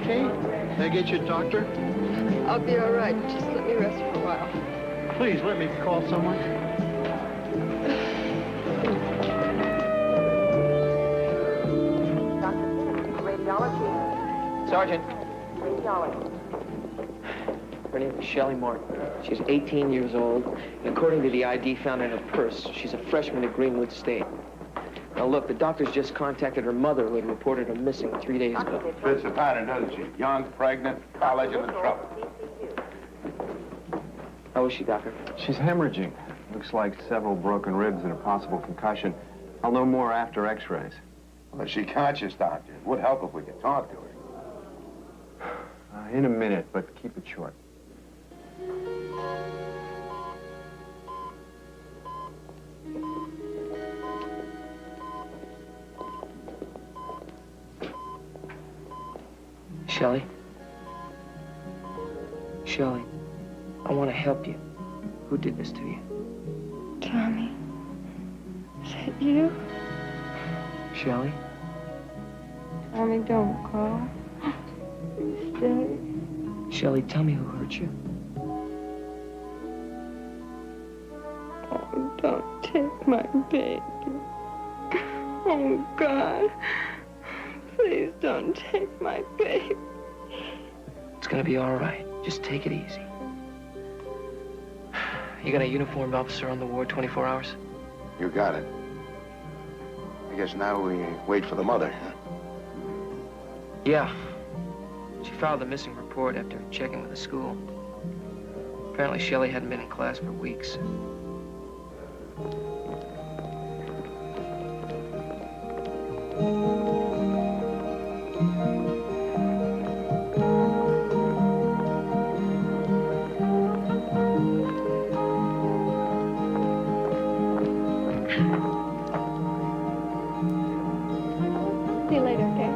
okay? Can I get you a doctor? I'll be all right. Just let me rest for a while. Please, let me call someone. Dr. Kennedy, radiology. Sergeant. Radiology. Her name is Shelley Martin. She's 18 years old, and according to the ID found in her purse, she's a freshman at Greenwood State. Now look, the doctors just contacted her mother, who had reported her missing 3 days ago. Fits the pattern, doesn't she? Young, pregnant, college, and in trouble. How is she, doctor? She's hemorrhaging. Looks like several broken ribs and a possible concussion. I'll know more after x-rays. Well, is she conscious, doctor? It would help if we could talk to her. In a minute, but keep it short. Shelley? Shelley, I want to help you. Who did this to you? Tommy, is that you? Shelley? Tommy, don't call. Stay. Shelley, tell me who hurt you. Oh, don't take my baby. Oh, God. Please don't take my baby. It's gonna be all right. Just take it easy. You got a uniformed officer on the ward 24 hours? You got it. I guess now we wait for the mother, huh? Yeah. She filed a missing report after checking with the school. Apparently, Shelley hadn't been in class for weeks. See you later, okay?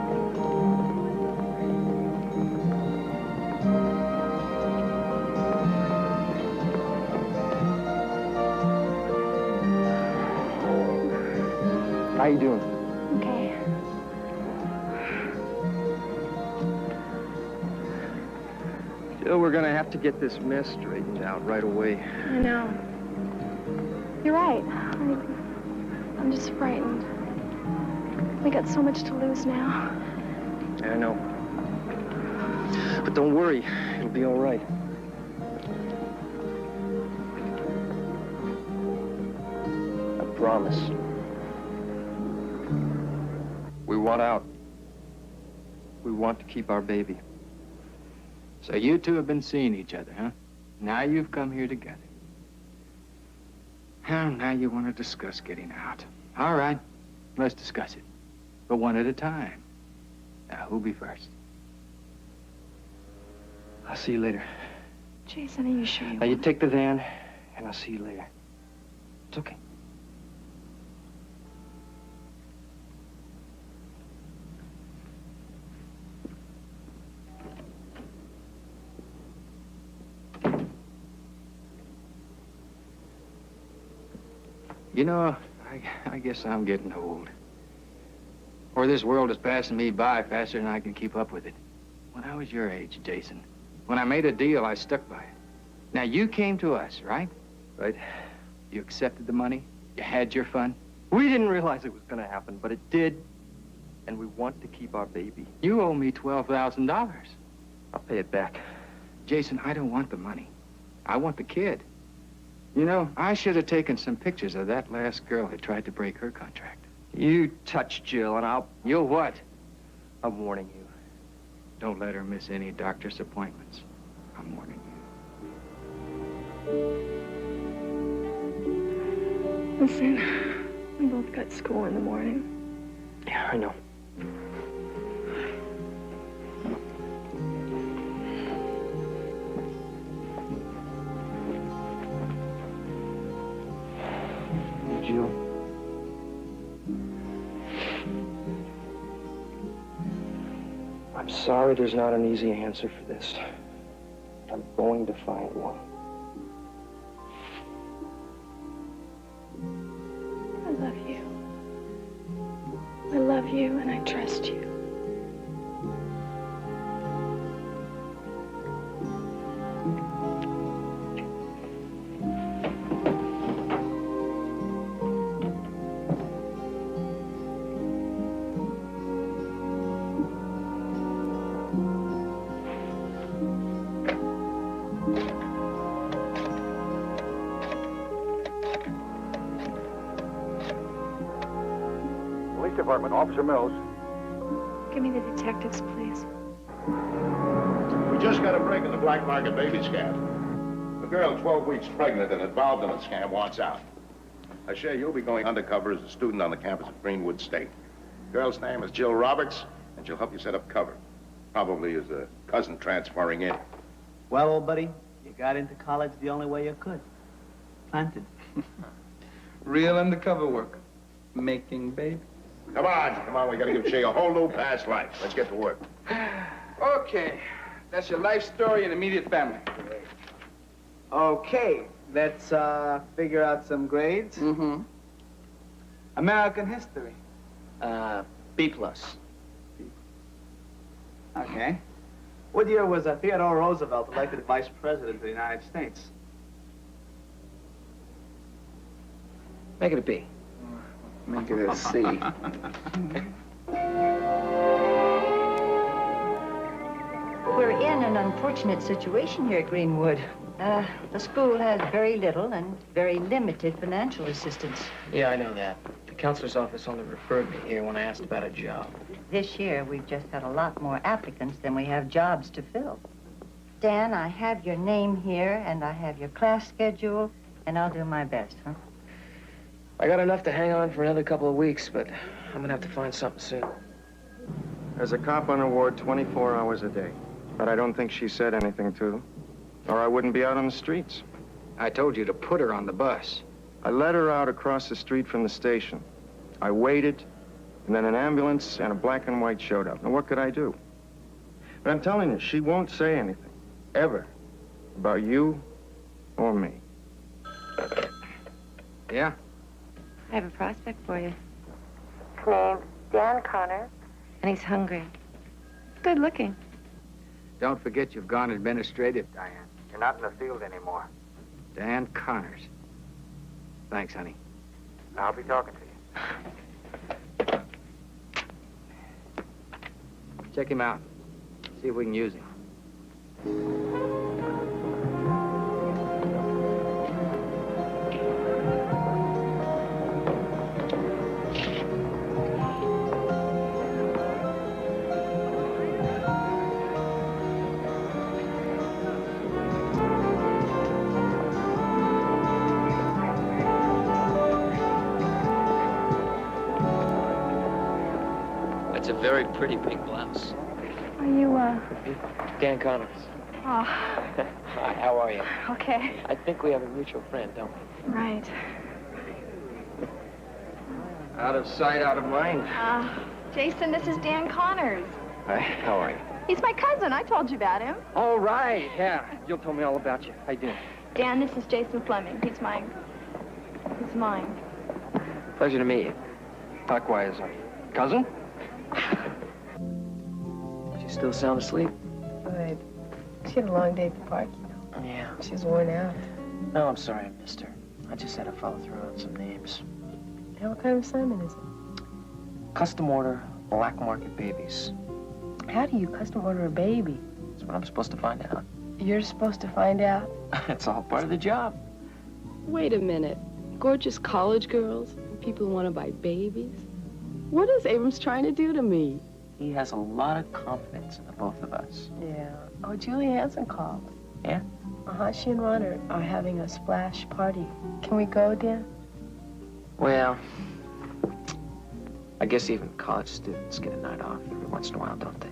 How you doing? Okay. Jill, we're gonna have to get this mess straightened out right away. I know. You're right. I'm just frightened. We got so much to lose now. Yeah, I know. But don't worry, it'll be all right. I promise. We want out. We want to keep our baby. So you two have been seeing each other, huh? Now you've come here together. And now you want to discuss getting out. All right, let's discuss it. But one at a time. Now, who'll be first? I'll see you later. Jason, are you sure you Now, you want? take the van, and I'll see you later. It's okay. You know, I guess I'm getting old. Or this world is passing me by faster than I can keep up with it. When I was your age, Jason, when I made a deal, I stuck by it. Now, you came to us, right? Right? You accepted the money. You had your fun. We didn't realize it was gonna happen, but it did. And we want to keep our baby. You owe me $12,000. I'll pay it back. Jason, I don't want the money. I want the kid. You know, I should have taken some pictures of that last girl who tried to break her contract. You touch Jill, and You'll what? I'm warning you. Don't let her miss any doctor's appointments. I'm warning you. Listen, we both got school in the morning. Yeah, I know. Jill. I'm sorry there's not an easy answer for this. I'm going to find one. I love you. I love you and I trust you. Department, Officer Mills. Give me the detectives, please. We just got a break in the black market baby scam. A girl 12 weeks pregnant and involved in the scam wants out. Shay, you'll be going undercover as a student on the campus of Greenwood State. Girl's name is Jill Roberts, and she'll help you set up cover. Probably as a cousin transferring in. Well, old buddy, you got into college the only way you could. Planted. Real undercover work. Making babies. Come on, we gotta give Shay a whole new past life. Let's get to work. Okay, that's your life story and immediate family. Okay, let's figure out some grades. Mm-hmm. American history. B+. Okay. What year was Theodore Roosevelt elected vice president of the United States? Make it a B. Make it a C. We're in an unfortunate situation here at Greenwood. The school has very little and very limited financial assistance. Yeah, I know that. The counselor's office only referred me here when I asked about a job. This year, we've just had a lot more applicants than we have jobs to fill. Dan, I have your name here, and I have your class schedule, and I'll do my best, huh? I got enough to hang on for another couple of weeks, but I'm gonna have to find something soon. There's a cop on a ward 24 hours a day. But I don't think she said anything to them, or I wouldn't be out on the streets. I told you to put her on the bus. I let her out across the street from the station. I waited, and then an ambulance and a black and white showed up. Now, what could I do? But I'm telling you, she won't say anything, ever, about you or me. Yeah? I have a prospect for you. His name's Dan Connor. And he's hungry. Good looking. Don't forget you've gone administrative, Diane. You're not in the field anymore. Dan Connors. Thanks, honey. I'll be talking to you. Check him out. See if we can use him. That's a very pretty pink blouse. Are you, Dan Connors. Oh, Hi, how are you? okay. I think we have a mutual friend, don't we? Right. Out of sight, out of mind. Jason, this is Dan Connors. Hi, how are you? He's my cousin. I told you about him. All right, yeah. Jill told me all about you. How you doing? Dan, this is Jason Fleming. He's mine. Pleasure to meet you. Likewise, cousin? She still sound asleep? Good. She had a long day at the park, you know. Yeah. She's worn out. No, I'm sorry I missed her. I just had to follow through on some names. Now, what kind of assignment is it? Custom order, black market babies. How do you custom order a baby? That's what I'm supposed to find out. You're supposed to find out? It's all part of the job. Wait a minute. Gorgeous college girls and people who want to buy babies? What is Abrams trying to do to me? He has a lot of confidence in the both of us. Yeah. Oh, Julie Hanson called. Yeah? She and Ron are having a splash party. Can we go, Dan? Well, I guess even college students get a night off every once in a while, don't they?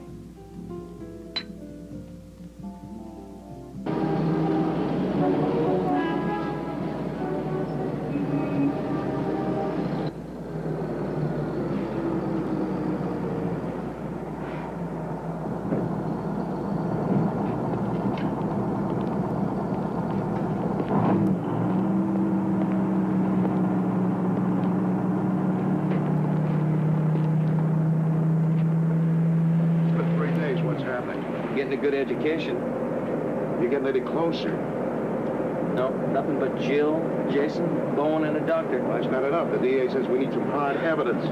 Getting a good education. You're getting any closer. No, nothing but Jill, Jason, Bowen, and a doctor. Well, that's not enough. The DA says we need some hard evidence.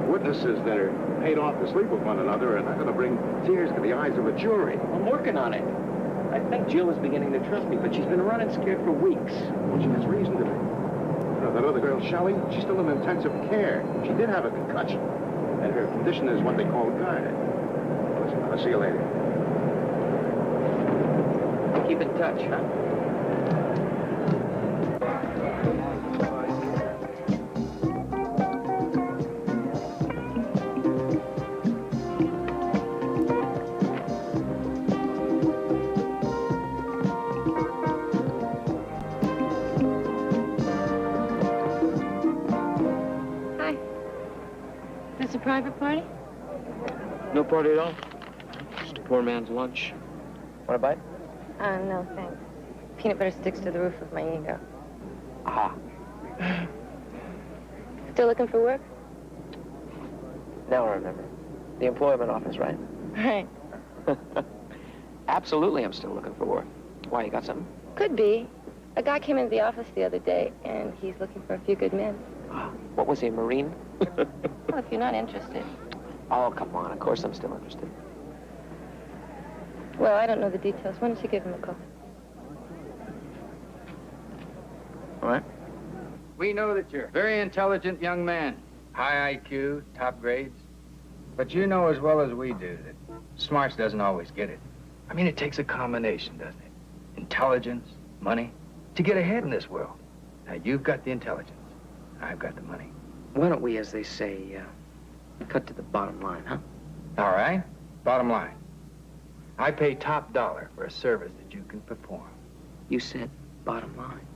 Witnesses that are paid off to sleep with one another are not going to bring tears to the eyes of a jury. I'm working on it. I think Jill is beginning to trust me, but she's been running scared for weeks. Well, she has reason to be. You know, that other girl, Shelley, she's still in intensive care. She did have a concussion. And her condition is what they call good. Listen, I'll see you later. Keep in touch, huh? Is this a private party? No party at all. Just a poor man's lunch. Want a bite? No, thanks. Peanut butter sticks to the roof of my ego. Aha. Still looking for work? Now I remember. The employment office, right? Right. Absolutely, I'm still looking for work. Why, you got something? Could be. A guy came into the office the other day, and he's looking for a few good men. What was he, a Marine? Well, if you're not interested. Oh, come on. Of course I'm still interested. Well, I don't know the details. Why don't you give him a call? All right. We know that you're a very intelligent young man. High IQ, top grades. But you know as well as we do that smarts doesn't always get it. I mean, it takes a combination, doesn't it? Intelligence, money, to get ahead in this world. Now, you've got the intelligence. I've got the money. Why don't we, as they say, cut to the bottom line, huh? All right. Bottom line. I pay top dollar for a service that you can perform. You said bottom line.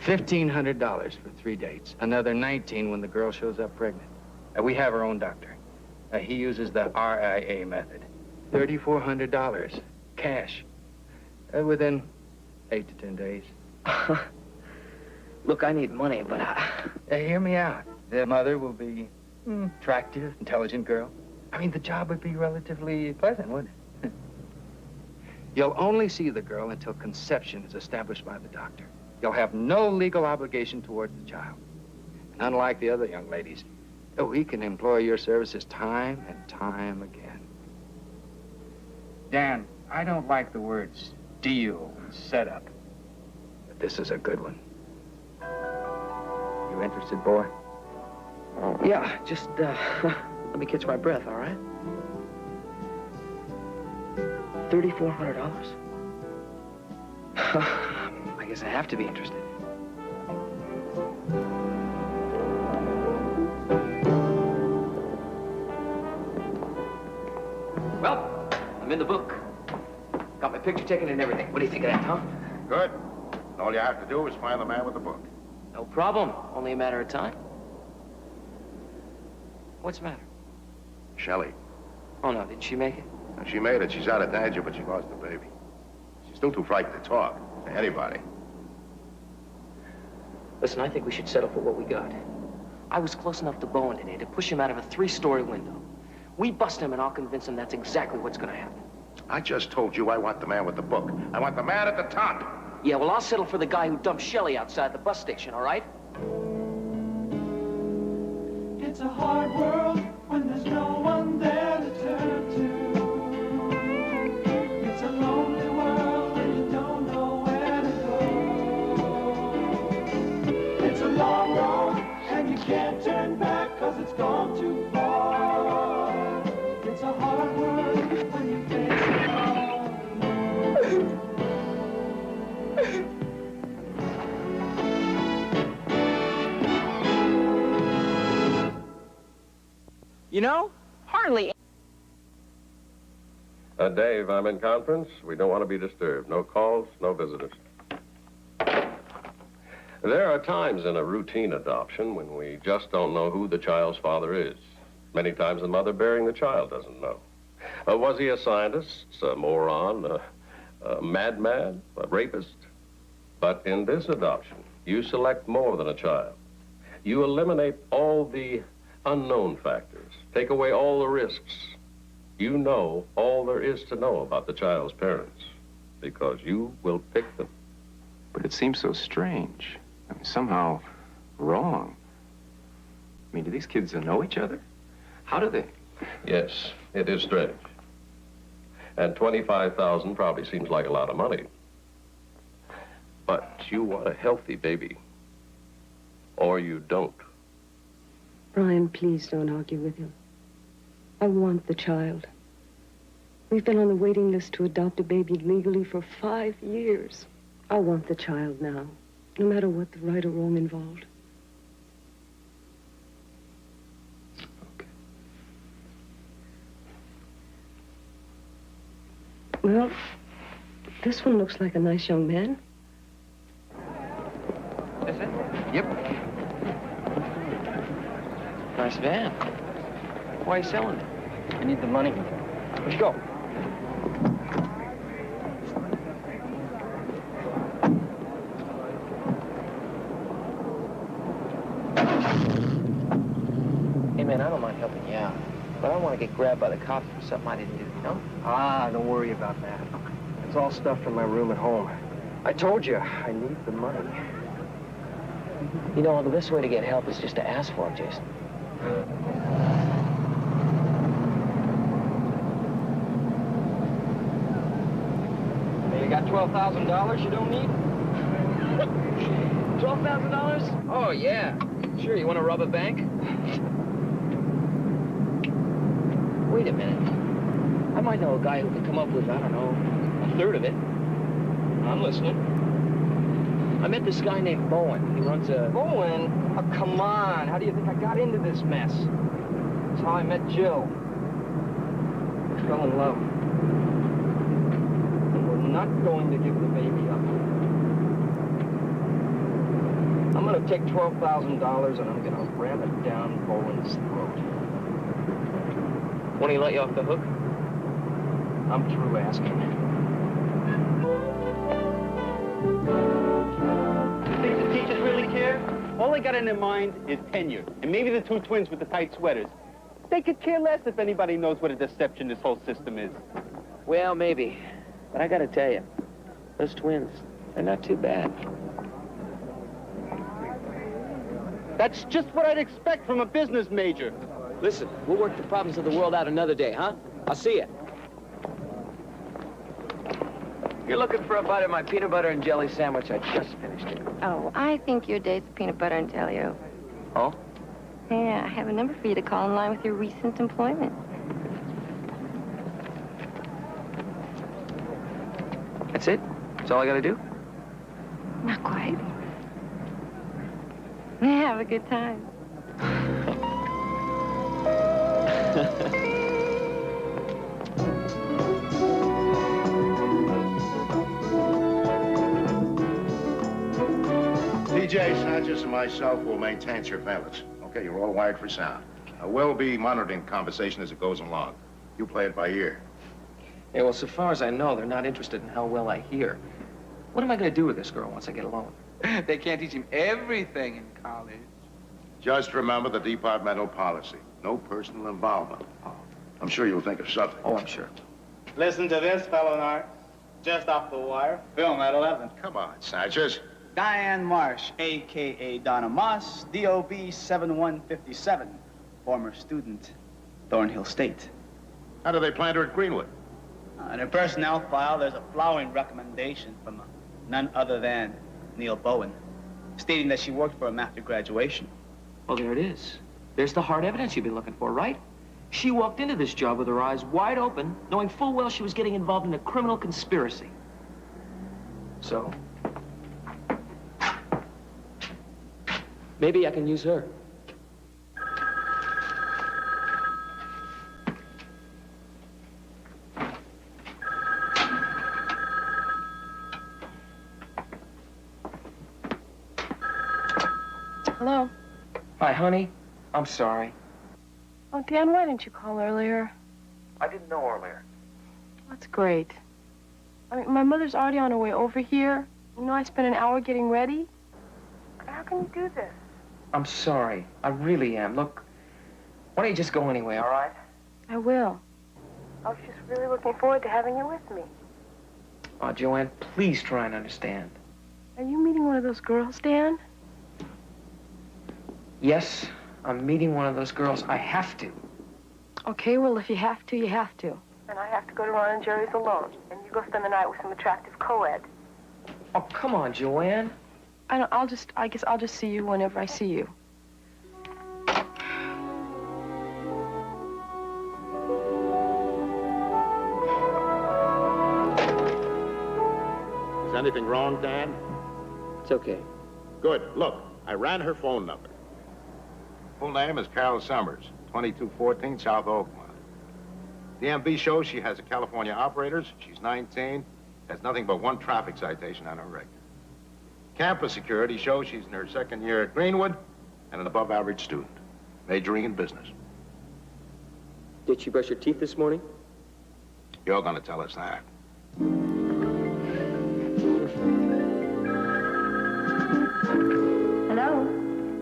$1,500 for 3 dates. Another 19 when the girl shows up pregnant. We have our own doctor. He uses the RIA method. $3,400. Cash. Within 8 to 10 days. Look, I need money, but hear me out. The mother will be attractive, intelligent girl. I mean, the job would be relatively pleasant, wouldn't it? You'll only see the girl until conception is established by the doctor. You'll have no legal obligation towards the child. And unlike the other young ladies, we can employ your services time and time again. Dan, I don't like the words deal and setup, but this is a good one. You interested, boy? Yeah, just, let me catch my breath, all right? $3,400? I guess I have to be interested. Well, I'm in the book. Got my picture taken and everything. What do you think of that, huh? Good. All you have to do is find the man with the book. No problem. Only a matter of time. What's the matter? Shelley. Oh, no. Did she make it? Now, she made it. She's out of danger, but she lost the baby. She's still too frightened to talk to anybody. Listen, I think we should settle for what we got. I was close enough to Bowen today to push him out of a 3-story window. We bust him, and I'll convince him that's exactly what's going to happen. I just told you I want the man with the book. I want the man at the top. Yeah, well, I'll settle for the guy who dumped Shelley outside the bus station, all right? It's a hard world when there's no one there to turn to. It's a lonely world when you don't know where to go. It's a long road and you can't turn back 'cause it's gone too far. It's a hard world when you face it all. You know, hardly. Dave, I'm in conference. We don't want to be disturbed. No calls, no visitors. There are times in a routine adoption when we just don't know who the child's father is. Many times the mother bearing the child doesn't know. Was he a scientist, a moron, a madman, a rapist? But in this adoption, you select more than a child. You eliminate all the unknown factors. Take away all the risks. You know all there is to know about the child's parents because you will pick them. But it seems so strange. I mean, somehow wrong. I mean, do these kids know each other? How do they? Yes, it is strange. And $25,000 probably seems like a lot of money. But you want a healthy baby. Or you don't. Brian, please don't argue with him. I want the child. We've been on the waiting list to adopt a baby legally for 5 years. I want the child now, no matter what the right or wrong involved. Okay. Well, this one looks like a nice young man. Is it? Yep. Nice van. Why are you selling it? I need the money. Let's go. Hey, man, I don't mind helping you out, but I don't want to get grabbed by the cops for something I didn't do, you know? Ah, don't worry about that. It's all stuff from my room at home. I told you, I need the money. You know, the best way to get help is just to ask for it, Jason. You got $12,000 you don't need? $12,000? Oh, yeah. Sure, you want to rob a bank? Wait a minute. I might know a guy who could come up with, I don't know, a third of it. I'm listening. I met this guy named Bowen. He runs a... Bowen? Oh, come on. How do you think I got into this mess? That's how I met Jill. We fell in love. And we're not going to give the baby up. I'm going to take $12,000 and I'm going to ram it down Bowen's throat. Won't he let you off the hook? I'm through asking. You think the teachers really care? All they got in their mind is tenure, and maybe the two twins with the tight sweaters. They could care less if anybody knows what a deception this whole system is. Well, maybe. But I gotta tell you, those twins, they're not too bad. That's just what I'd expect from a business major. Listen, we'll work the problems of the world out another day, huh? I'll see you. You're looking for a bite of my peanut butter and jelly sandwich. I just finished it. Oh, I think your day's peanut butter and jelly. Oh? Yeah, I have a number for you to call in line with your recent employment. That's it? That's all I gotta do? Not quite. Have a good time. DJ, Sanchez, and myself will maintain surveillance. Okay, you're all wired for sound. We'll be monitoring the conversation as it goes along. You play it by ear. Yeah, well, so far as I know, they're not interested in how well I hear. What am I gonna do with this girl once I get alone? They can't teach him everything in college. Just remember the departmental policy. No personal involvement. I'm sure you'll think of something. Oh, I'm sure. Listen to this, fellow narcs. Just off the wire. Film at 11. Come on, Sanchez. Diane Marsh, a.k.a. Donna Moss, DOB 7157, former student, Thornhill State. How do they plant her at Greenwood? In her personnel file, there's a flowing recommendation from none other than Neil Bowen, stating that she worked for him after graduation. Well, there it is. There's the hard evidence you've been looking for, right? She walked into this job with her eyes wide open, knowing full well she was getting involved in a criminal conspiracy. So, maybe I can use her. Hello? Hi, honey. I'm sorry. Oh, Dan, why didn't you call earlier? I didn't know earlier. That's great. I mean, my mother's already on her way over here. You know, I spent an hour getting ready. How can you do this? I'm sorry. I really am. Look, why don't you just go anyway, all right? I will. I was just really looking forward to having you with me. Oh, Joanne, please try and understand. Are you meeting one of those girls, Dan? Yes, I'm meeting one of those girls. I have to. Okay, well, if you have to, you have to. And I have to go to Ron and Jerry's alone. And you go spend the night with some attractive co-ed. Oh, come on, Joanne. I guess I'll just see you whenever I see you. Anything wrong, Dan? It's okay. Good. Look, I ran her phone number. Full name is Carol Summers, 2214 South Oakmont. DMV shows she has a California operators. She's 19, has nothing but one traffic citation on her record. Campus security shows she's in her second year at Greenwood and an above-average student, majoring in business. Did she brush her teeth this morning? You're going to tell us that. Hello?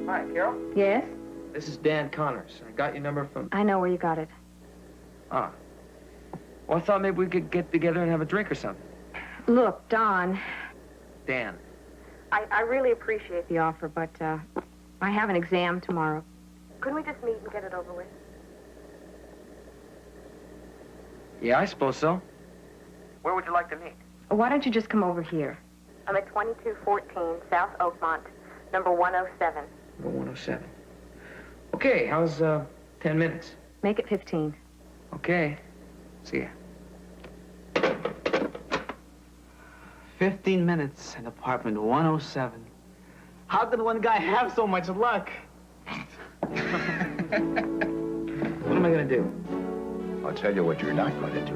Hi, Carol. Yes? This is Dan Connors. I got your number from... I know where you got it. Ah. Well, I thought maybe we could get together and have a drink or something. Look, Don, Dan. I really appreciate the offer, but I have an exam tomorrow. Couldn't we just meet and get it over with? Yeah, I suppose so. Where would you like to meet? Why don't you just come over here? I'm at 2214 South Oakmont, number 107. Number 107. Okay, how's 10 minutes? Make it 15. Okay. See ya. 15 minutes in apartment 107. How could one guy have so much luck? What am I gonna do? I'll tell you what you're not going to do.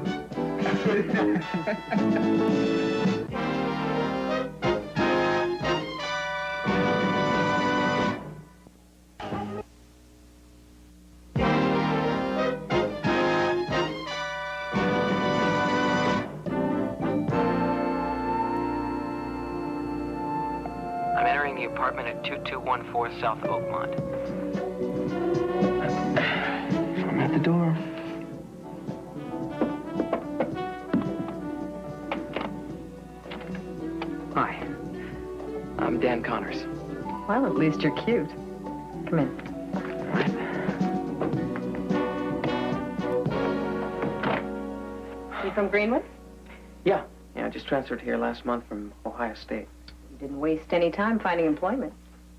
I'm entering the apartment at 2214 South Oakmont. I'm at the door. Hi. I'm Dan Connors. Well, at least you're cute. Come in. You from Greenwood? Yeah, I just transferred here last month from Ohio State. You didn't waste any time finding employment.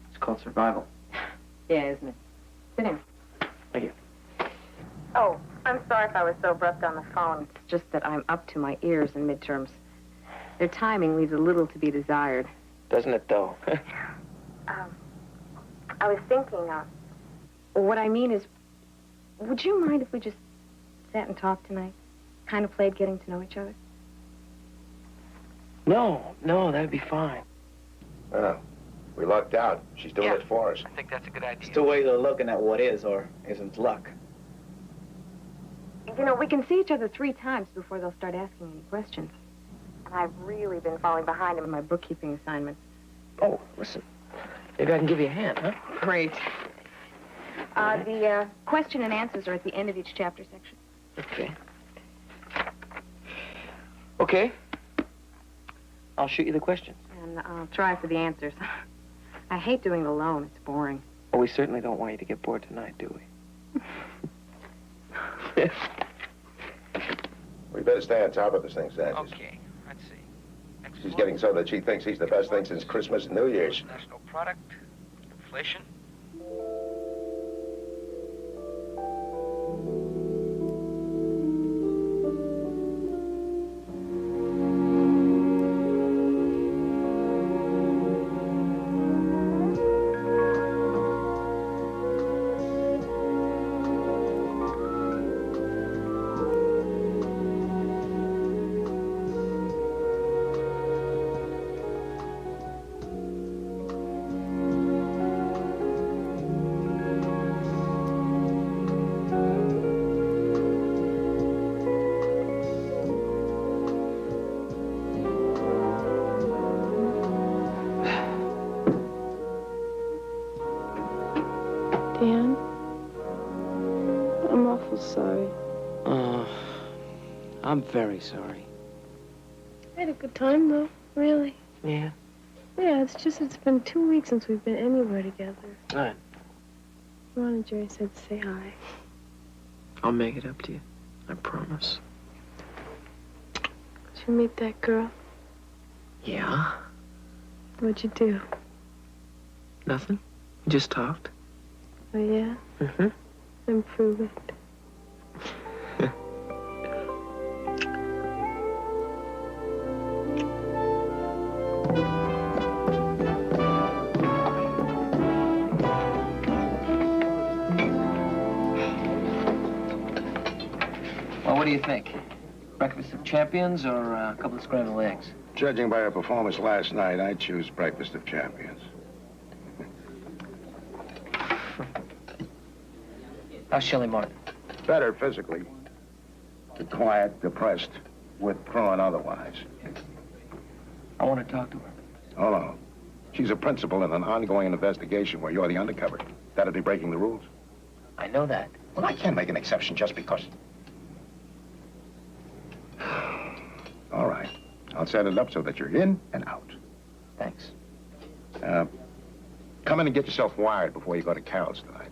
It's called survival. Yeah, isn't it? Sit down. Thank you. Oh, I'm sorry if I was so abrupt on the phone. It's just that I'm up to my ears in midterms. Their timing leaves a little to be desired. Doesn't it, though? I was thinking, what I mean is, would you mind if we just sat and talked tonight? Kind of played getting to know each other? No, that'd be fine. Well, we lucked out. She's doing it for us. I think that's a good idea. It's the way they're looking at what is or isn't luck. You know, we can see each other 3 times before they'll start asking any questions. And I've really been falling behind in my bookkeeping assignments. Oh, listen. Maybe I can give you a hand, huh? Great. The question and answers are at the end of each chapter section. Okay. Okay. I'll shoot you the questions. And I'll try for the answers. I hate doing it alone. It's boring. Well, we certainly don't want you to get bored tonight, do we? We better stay on top of this thing, Sanchez. Okay, let's see. She's getting so that she thinks he's the best thing since Christmas and New Year's. National product, inflation. Dan, I'm awful sorry. I'm very sorry. I had a good time, though, really. Yeah? Yeah, it's been 2 weeks since we've been anywhere together. Good. Ron and Jerry said to say hi. I'll make it up to you. I promise. Did you meet that girl? Yeah? What'd you do? Nothing. We just talked. Oh, yeah? Mm-hmm. Then prove it. do you think? Breakfast of champions or a couple of scrambled eggs? Judging by her performance last night, I'd choose breakfast of champions. How's Shelley Martin? Better physically. But quiet, depressed, withdrawn otherwise. I want to talk to her. Oh, no. She's a principal in an ongoing investigation where you're the undercover. That'd be breaking the rules. I know that. Well, I can't make an exception just because. All right. I'll set it up so that you're in and out. Thanks. Come in and get yourself wired before you go to Carol's tonight.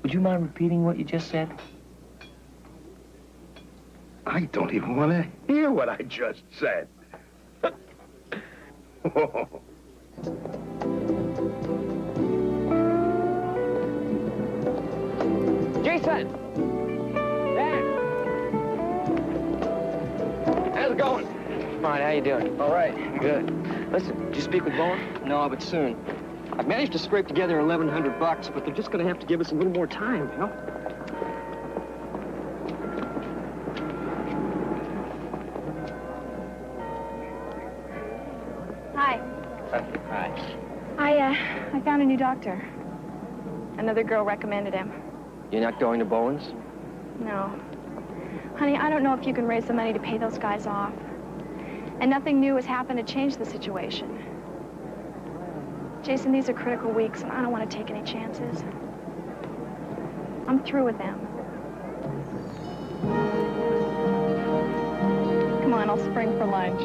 Would you mind repeating what you just said? I don't even want to hear what I just said. Jason! Dan! How's it going? Fine, how you doing? All right, good. Listen, did you speak with Bowen? No, but soon. I've managed to scrape together $1,100, but they're just going to have to give us a little more time, you know? Hi. Hi. I found a new doctor. Another girl recommended him. You're not going to Bowen's? No. Honey, I don't know if you can raise the money to pay those guys off. And nothing new has happened to change the situation. Jason, these are critical weeks, and I don't want to take any chances. I'm through with them. Come on, I'll spring for lunch.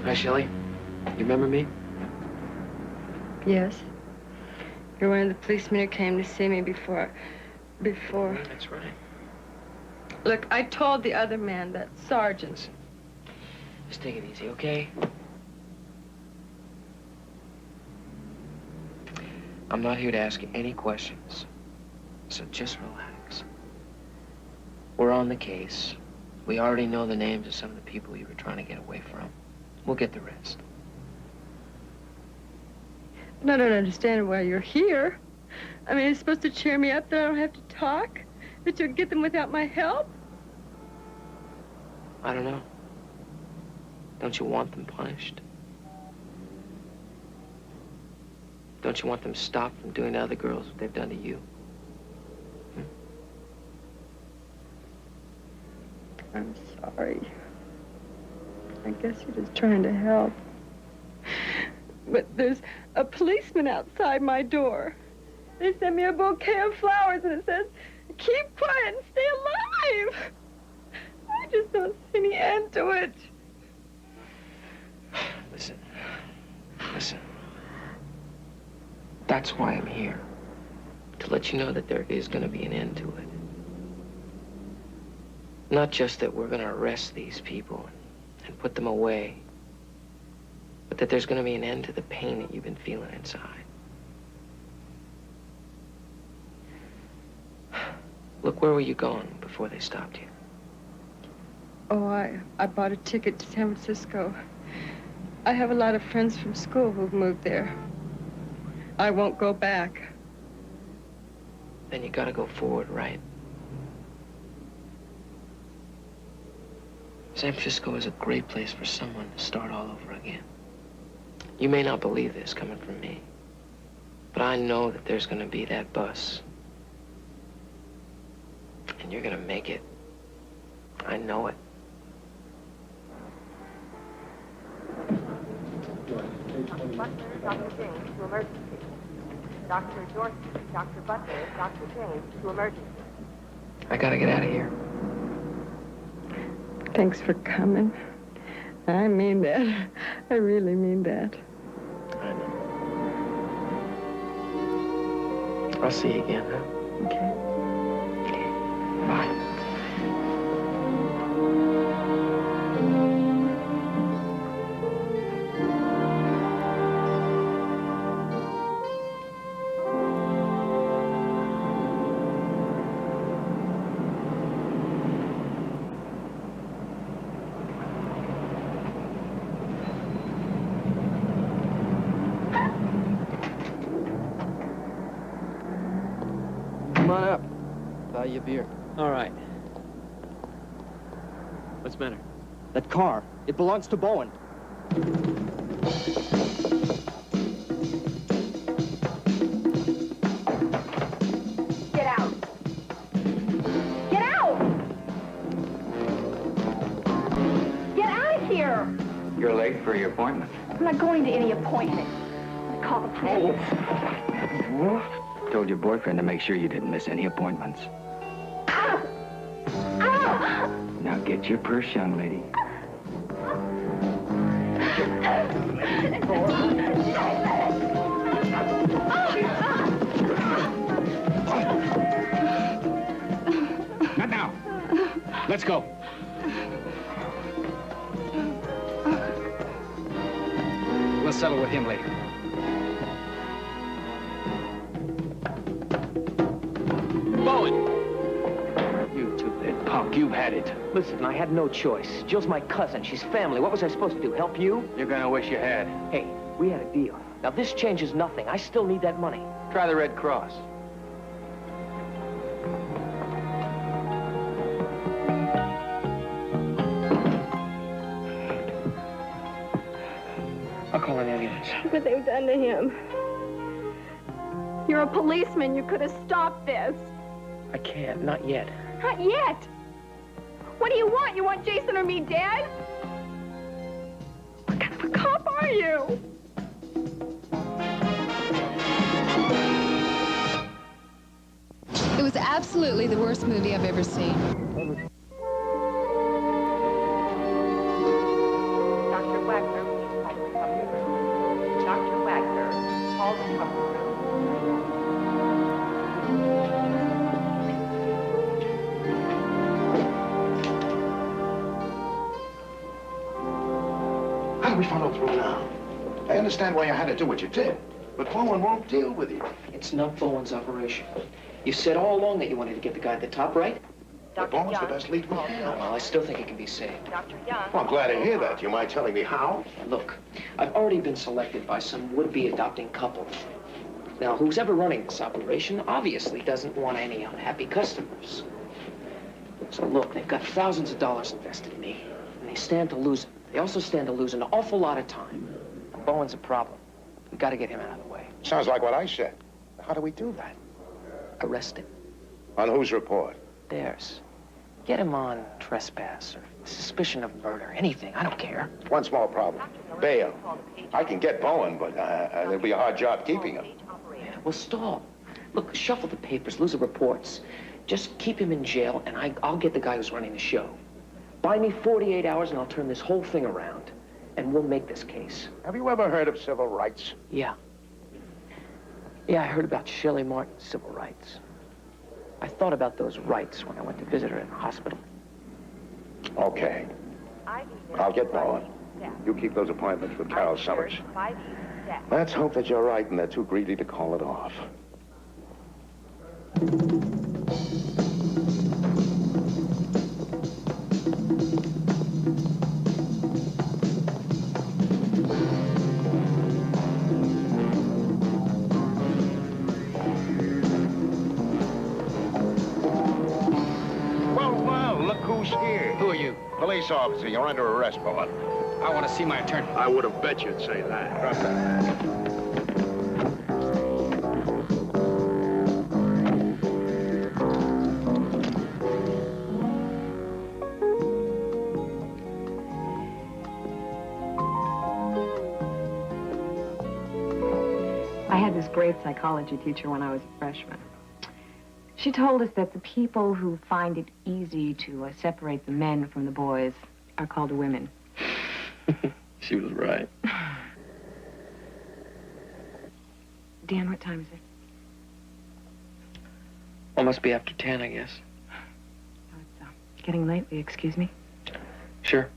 Hi, Shelley. You remember me? Yes. You're one of the policemen who came to see me before. That's right. Look, I told the other man, that sergeant. Just take it easy, okay? I'm not here to ask you any questions, so just relax. We're on the case. We already know the names of some of the people you were trying to get away from. We'll get the rest. I don't understand why you're here. I mean, it's supposed to cheer me up that I don't have to talk? That you'll get them without my help? I don't know. Don't you want them punished? Don't you want them stopped from doing to other girls what they've done to you? I'm sorry. I guess you're just trying to help. But there's a policeman outside my door. They sent me a bouquet of flowers and it says, "Keep quiet and stay alive." I just don't see any end to it. Listen. That's why I'm here. To let you know that there is going to be an end to it. Not just that we're going to arrest these people and put them away, but that there's going to be an end to the pain that you've been feeling inside. Look, where were you going before they stopped you? Oh, I bought a ticket to San Francisco. I have a lot of friends from school who've moved there. I won't go back. Then you gotta go forward, right? San Francisco is a great place for someone to start all over again. You may not believe this coming from me, but I know that there's gonna be that bus. And you're gonna make it. I know it. Dr. Butler, Dr. James to emergency. Dr. Dorsey, Dr. Butler, Dr. James to emergency. I gotta get out of here. Thanks for coming. I mean that. I really mean that. I know. I'll see you again, huh? Okay. Bye. Come on up. Buy you a beer. All right. What's the matter? That car, it belongs to Bowen. Get out. Get out! Get out of here! You're late for your appointment. I'm not going to any appointment. I'm gonna call the police. Told your boyfriend to make sure you didn't miss any appointments. Ah! Ah! Now get your purse, young lady. Not now. Let's go. We'll settle with him later. Bowen! You two-bit punk, you've had it. Listen, I had no choice. Jill's my cousin. She's family. What was I supposed to do, help you? You're gonna wish you had. Hey, we had a deal. Now, this changes nothing. I still need that money. Try the Red Cross. I'll call an ambulance. What they've done to him. You're a policeman. You could have stopped this. I can't. Not yet. Not yet. What do you want? You want Jason or me dead? What kind of a cop are you? It was absolutely the worst movie I've ever seen. Dr. Wagner, please call the recovery room. Dr. Wagner, call the recovery room. How do we follow through now? I understand why you had to do what you did, but Bowen won't deal with you. It's not Bowen's operation. You said all along that you wanted to get the guy at the top, right? But Bowen's the best lead we have. Well, I still think it can be saved. Dr. Young. Well, I'm glad to hear that. You mind telling me how? Look, I've already been selected by some would-be adopting couple. Now, who's ever running this operation obviously doesn't want any unhappy customers. So look, they've got thousands of dollars invested in me, and they stand to lose it. They also stand to lose an awful lot of time. Bowen's a problem. We got to get him out of the way. Sounds like what I said. How do we do that? Arrest him. On whose report? Theirs. Get him on trespass or suspicion of murder. Anything. I don't care. One small problem. Bail. I can get Bowen, but it'll be a hard job keeping him. Yeah, well, stall. Look, shuffle the papers, lose the reports. Just keep him in jail, and I'll get the guy who's running the show. Buy me 48 hours, and I'll turn this whole thing around. And we'll make this case. Have you ever heard of civil rights? Yeah. Yeah, I heard about Shelley Martin's civil rights. I thought about those rights when I went to visit her in the hospital. Okay. I'll get Bowen. You keep those appointments with Carol Summers. Let's hope that you're right and they're too greedy to call it off. Who's here? Who are you? Police officer. You're under arrest, Bowen. I want to see my attorney. I would have bet you'd say that. Drop that. I had this great psychology teacher when I was a freshman. She told us that the people who find it easy to separate the men from the boys are called women. She was right. Dan, what time is it? Well, must be after 10, I guess. Oh, it's getting late. Will you excuse me? Sure.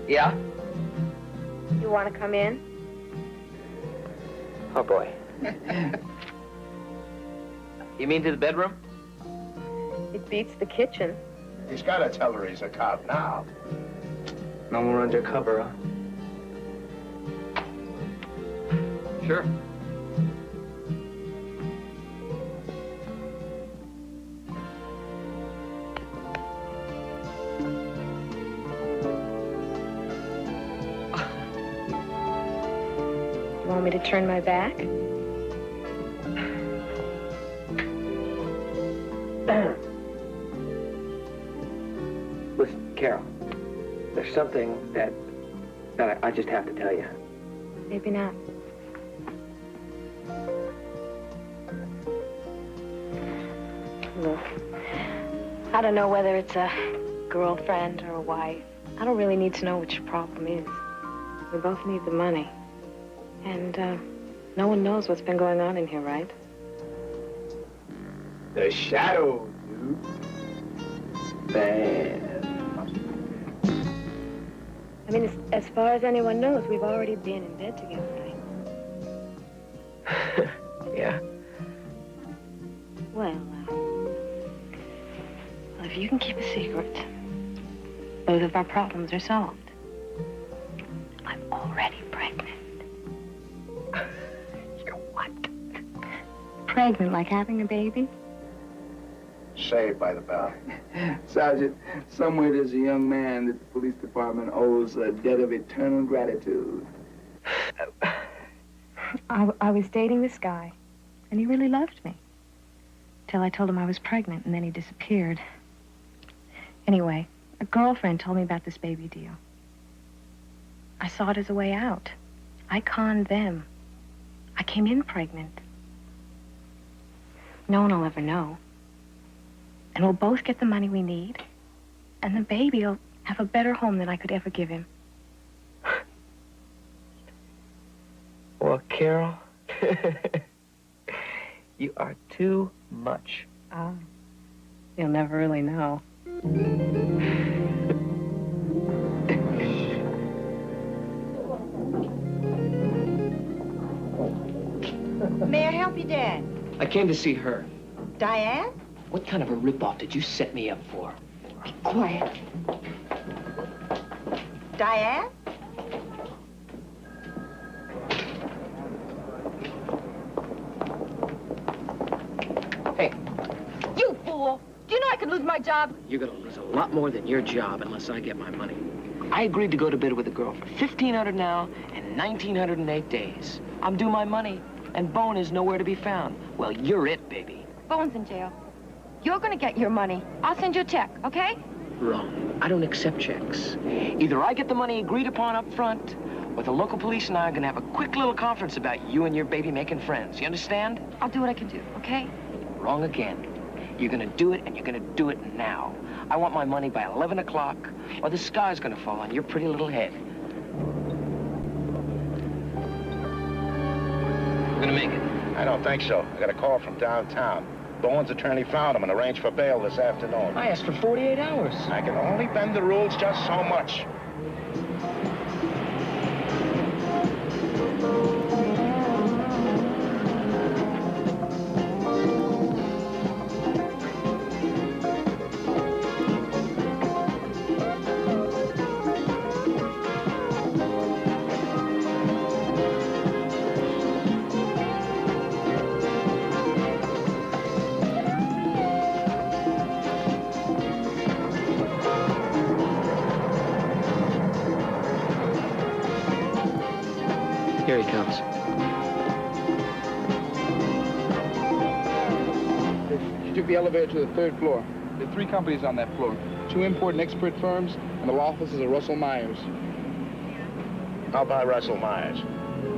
Yeah? You want to come in? Oh, boy. You mean to the bedroom? It beats the kitchen. He's got to tell her he's a cop now. No more undercover, huh? Sure. You want me to turn my back? Listen, Carol, there's something that I just have to tell you. Maybe not. Look, I don't know whether it's a girlfriend or a wife. I don't really need to know what your problem is. We both need the money. And, no one knows what's been going on in here, right? The shadow, dude. Bad. I mean, as far as anyone knows, we've already been in bed together, right? Yeah. Well, if you can keep a secret, both of our problems are solved. I'm already pregnant. You're what? Pregnant, like having a baby? Saved by the bell. Sergeant, somewhere there's a young man that the police department owes a debt of eternal gratitude. I was dating this guy, and he really loved me. Till I told him I was pregnant, and then he disappeared. Anyway, a girlfriend told me about this baby deal. I saw it as a way out. I conned them. I came in pregnant. No one will ever know. And we'll both get the money we need, and the baby will have a better home than I could ever give him. Well, Carol, you are too much. Ah, you'll never really know. May I help you, Dan? I came to see her. Diane? What kind of a ripoff did you set me up for? Be quiet. Diane? Hey. You fool! Do you know I could lose my job? You're gonna lose a lot more than your job unless I get my money. I agreed to go to bed with a girl for $1,500 now and 1,908 days. I'm due my money, and Bone is nowhere to be found. Well, you're it, baby. Bone's in jail. You're gonna get your money. I'll send you a check, okay? Wrong. I don't accept checks. Either I get the money agreed upon up front, or the local police and I are gonna have a quick little conference about you and your baby making friends. You understand? I'll do what I can do, okay? Wrong again. You're gonna do it, and you're gonna do it now. I want my money by 11 o'clock, or the sky's gonna fall on your pretty little head. We're gonna make it. I don't think so. I got a call from downtown. Bowen's attorney found him and arranged for bail this afternoon. I asked for 48 hours. I can only bend the rules just so much. Here he comes. She took the elevator to the 3rd floor. There are 3 companies on that floor. 2 import and export firms, and the law offices of Russell Myers. How about Russell Myers?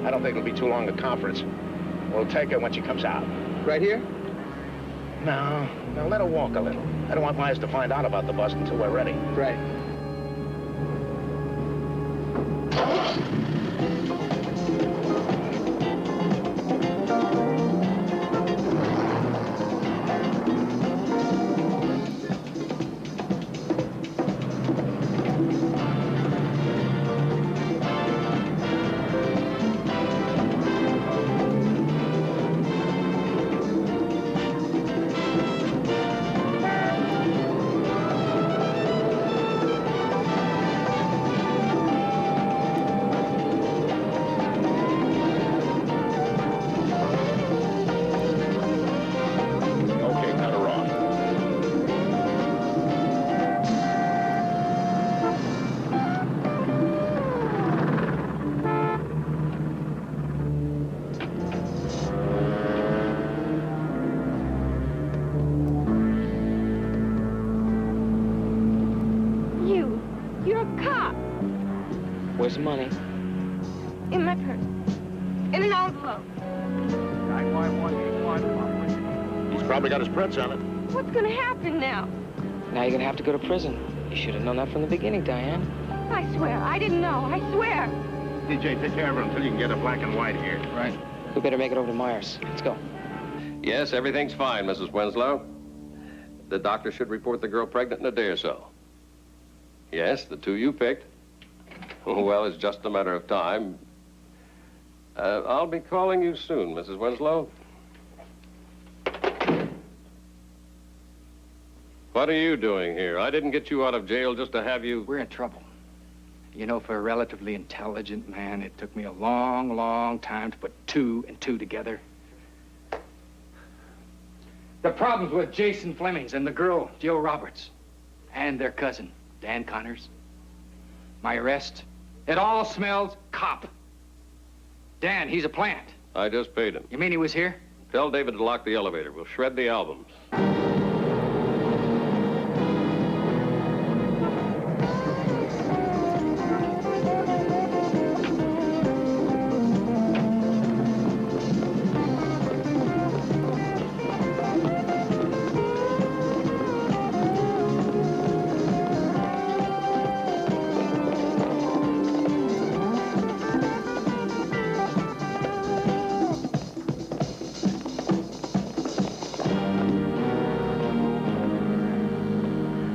I don't think it'll be too long a conference. We'll take her when she comes out. Right here? No, let her walk a little. I don't want Myers to find out about the bust until we're ready. Right. Where's the money? In my purse. In an envelope. 91181. He's probably got his prints on it. What's gonna happen now? Now you're gonna have to go to prison. You should have known that from the beginning, Diane. I swear, I didn't know. I swear. DJ, take care of her until you can get a black and white here. Right. We better make it over to Myers. Let's go. Yes, everything's fine, Mrs. Winslow. The doctor should report the girl pregnant in a day or so. Yes, the two you picked. Well, it's just a matter of time. I'll be calling you soon, Mrs. Winslow. What are you doing here? I didn't get you out of jail just to have you... We're in trouble. You know, for a relatively intelligent man, it took me a long, long time to put 2 and 2 together. The problems with Jason Flemings and the girl, Jill Roberts, and their cousin, Dan Connors. My arrest, it all smells cop. Dan, he's a plant. I just paid him. You mean he was here? Tell David to lock the elevator. We'll shred the albums.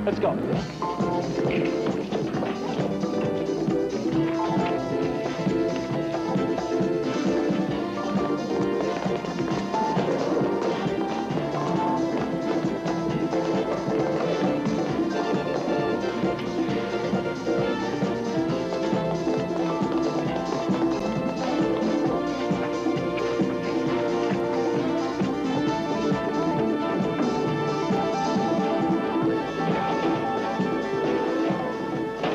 Let's go.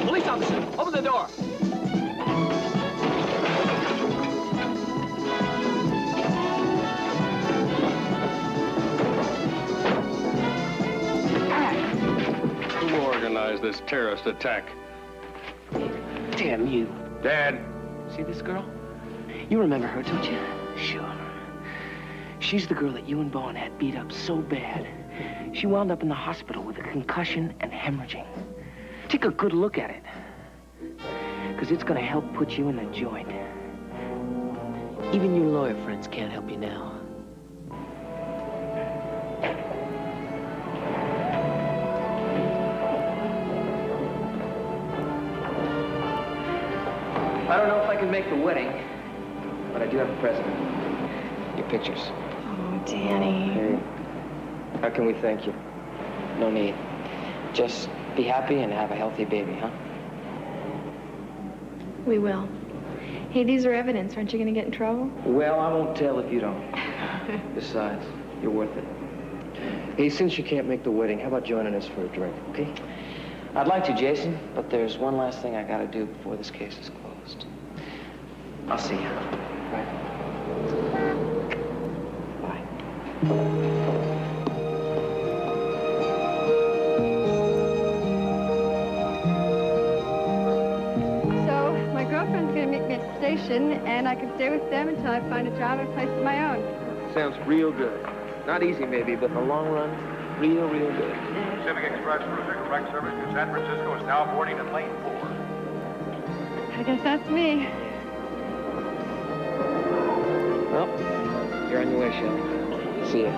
Police officer, open the door. Who organized this terrorist attack? Damn you. Dad. See this girl? You remember her, don't you? Sure. She's the girl that you and Bowen had beat up so bad. She wound up in the hospital with a concussion and hemorrhaging. Take a good look at it. Because it's going to help put you in the joint. Even your lawyer friends can't help you now. I don't know if I can make the wedding, but I do have a present. Your pictures. Oh, Danny. Hey, how can we thank you? No need. Just be happy and have a healthy baby, huh? We will. Hey, these are evidence. Aren't you going to get in trouble? Well, I won't tell if you don't. Besides, you're worth it. Hey, since you can't make the wedding, how about joining us for a drink, okay? I'd like to, Jason, but there's one last thing I gotta do before this case is closed. I'll see you. Bye. So, my girlfriend's going to meet me at the station, and I can stay with them until I find a job and a place of my own. Sounds real good. Not easy, maybe, but in the long run, real, real good. Pacific Express cruiser direct service to San Francisco is now boarding in lane 4. I guess that's me. Well, you're on your way, Shelley. See ya.